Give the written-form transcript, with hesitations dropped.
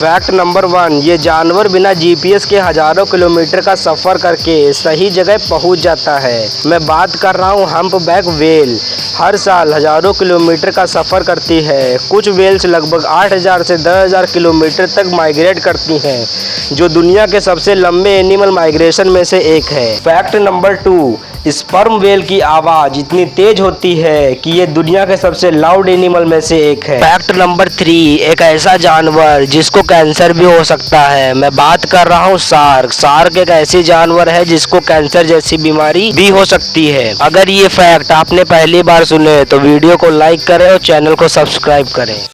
Fact number 1, ये जानवर बिना जीपीएस के हजारों किलोमीटर का सफ़र करके सही जगह पहुंच जाता है। मैं बात कर रहा हूं हम्पबैक व्हेल। हर साल हजारों किलोमीटर का सफ़र करती है। कुछ व्हेल्स लगभग 8000 से 10000 किलोमीटर तक माइग्रेट करती हैं, जो दुनिया के सबसे लंबे एनिमल माइग्रेशन में से एक है। फैक्ट नंबर 2, स्पर्म व्हेल की आवाज़ इतनी तेज होती है कि ये दुनिया के सबसे लाउड एनिमल में से एक है। फैक्ट नंबर 3, एक ऐसा जानवर जिसको कैंसर भी हो सकता है। मैं बात कर रहा हूँ शार्क। शार्क एक ऐसी जानवर है जिसको कैंसर जैसी बीमारी भी हो सकती है। अगर ये फैक्ट आपने पहली बार सुने तो वीडियो को लाइक करें और चैनल को सब्सक्राइब करें।